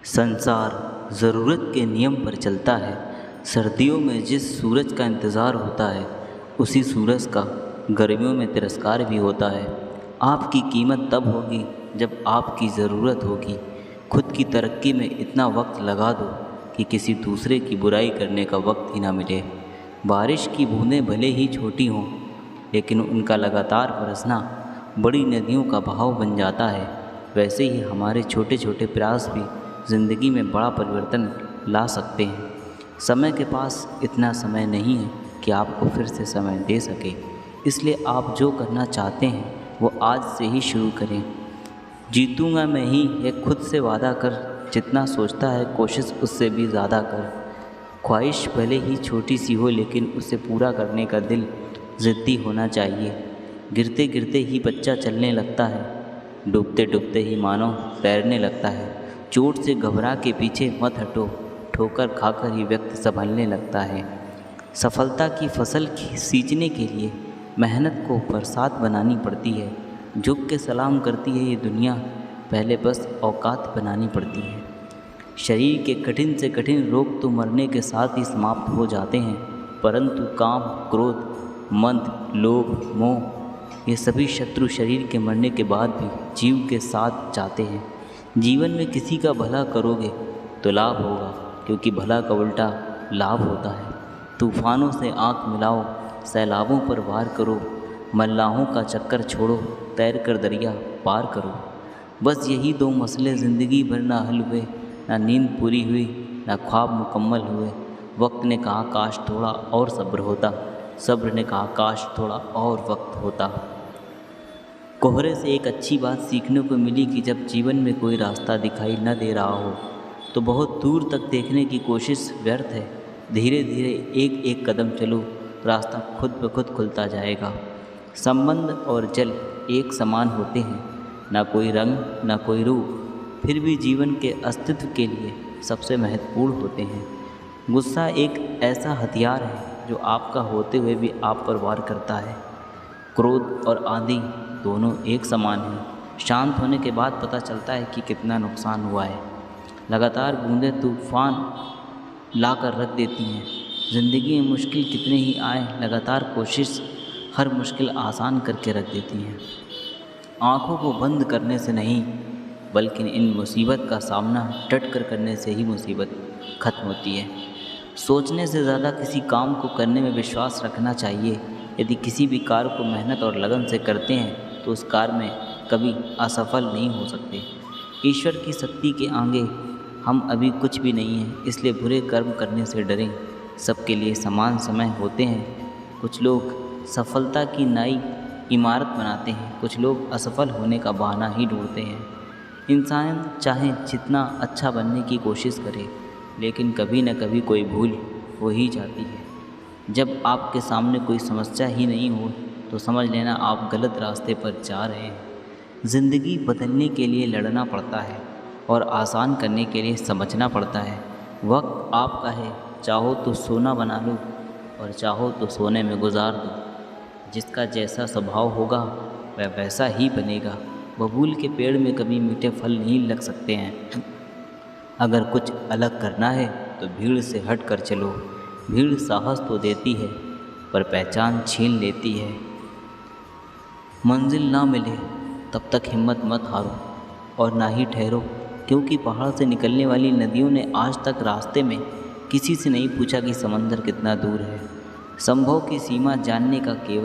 संसार ज़रूरत के नियम पर चलता है। सर्दियों में जिस सूरज का इंतज़ार होता है, उसी सूरज का गर्मियों में तिरस्कार भी होता है। आपकी कीमत तब होगी जब आपकी ज़रूरत होगी। खुद की तरक्की में इतना वक्त लगा दो कि किसी दूसरे की बुराई करने का वक्त ही ना मिले। बारिश की बूंदें भले ही छोटी हों, लेकिन उनका लगातार बरसना बड़ी नदियों का बहाव बन जाता है। वैसे ही हमारे छोटे छोटे प्रयास भी ज़िंदगी में बड़ा परिवर्तन ला सकते हैं। समय के पास इतना समय नहीं है कि आपको फिर से समय दे सके, इसलिए आप जो करना चाहते हैं वो आज से ही शुरू करें। जीतूंगा मैं ही ये खुद से वादा कर, जितना सोचता है कोशिश उससे भी ज़्यादा कर। ख्वाहिश भले ही छोटी सी हो, लेकिन उसे पूरा करने का दिल ज़िद्दी होना चाहिए। गिरते गिरते ही बच्चा चलने लगता है, डूबते डूबते ही मानो तैरने लगता है। चोट से घबरा के पीछे मत हटो, ठोकर खाकर ही व्यक्ति संभलने लगता है। सफलता की फसल सींचने के लिए मेहनत को बरसात बनानी पड़ती है। झुक के सलाम करती है ये दुनिया, पहले बस औकात बनानी पड़ती है। शरीर के कठिन से कठिन रोग तो मरने के साथ ही समाप्त हो जाते हैं, परंतु काम, क्रोध, मंद, लोभ, मोह ये सभी शत्रु शरीर के मरने के बाद भी जीव के साथ जाते हैं। जीवन में किसी का भला करोगे तो लाभ होगा, क्योंकि भला का उल्टा लाभ होता है। तूफानों से आंख मिलाओ, सैलाबों पर वार करो, मल्लाहों का चक्कर छोड़ो, तैर कर दरिया पार करो। बस यही दो मसले ज़िंदगी भर ना हल हुए, ना नींद पूरी हुई, ना ख्वाब मुकम्मल हुए। वक्त ने कहा काश थोड़ा और सब्र होता, सब्र ने कहा काश थोड़ा और वक्त होता। कोहरे से एक अच्छी बात सीखने को मिली कि जब जीवन में कोई रास्ता दिखाई न दे रहा हो तो बहुत दूर तक देखने की कोशिश व्यर्थ है। धीरे धीरे एक एक कदम चलो, रास्ता खुद ब खुद खुलता जाएगा। संबंध और जल एक समान होते हैं, ना कोई रंग ना कोई रूप, फिर भी जीवन के अस्तित्व के लिए सबसे महत्वपूर्ण होते हैं। गुस्सा एक ऐसा हथियार है जो आपका होते हुए भी आप पर वार करता है। क्रोध और आंधी दोनों एक समान हैं। शांत होने के बाद पता चलता है कि कितना नुकसान हुआ है। लगातार बूंदें तूफान ला कर रख देती हैं। ज़िंदगी में मुश्किल कितने ही आए, लगातार कोशिश हर मुश्किल आसान करके रख देती हैं। आँखों को बंद करने से नहीं, बल्कि इन मुसीबत का सामना डट कर करने से ही मुसीबत खत्म होती है। सोचने से ज़्यादा किसी काम को करने में विश्वास रखना चाहिए। यदि किसी भी कार्य को मेहनत और लगन से करते हैं तो उस कार्य में कभी असफल नहीं हो सकते। ईश्वर की शक्ति के आगे हम अभी कुछ भी नहीं हैं, इसलिए बुरे कर्म करने से डरें। सबके लिए समान समय होते हैं। कुछ लोग सफलता की नई इमारत बनाते हैं, कुछ लोग असफल होने का बहाना ही ढूंढते हैं। इंसान चाहे जितना अच्छा बनने की कोशिश करे, लेकिन कभी न कभी कोई भूल हो ही जाती है। जब आपके सामने कोई समस्या ही नहीं हो तो समझ लेना आप गलत रास्ते पर जा रहे हैं। ज़िंदगी बदलने के लिए लड़ना पड़ता है और आसान करने के लिए समझना पड़ता है। वक्त आपका है, चाहो तो सोना बना लो और चाहो तो सोने में गुजार दो। जिसका जैसा स्वभाव होगा वह वैसा ही बनेगा। बबूल के पेड़ में कभी मीठे फल नहीं लग सकते हैं। अगर कुछ अलग करना है तो भीड़ से हट कर चलो। भीड़ साहस तो देती है, पर पहचान छीन लेती है। मंजिल ना मिले तब तक हिम्मत मत हारो और ना ही ठहरो, क्योंकि पहाड़ से निकलने वाली नदियों ने आज तक रास्ते में किसी से नहीं पूछा कि समंदर कितना दूर है। संभव की सीमा जानने का केवल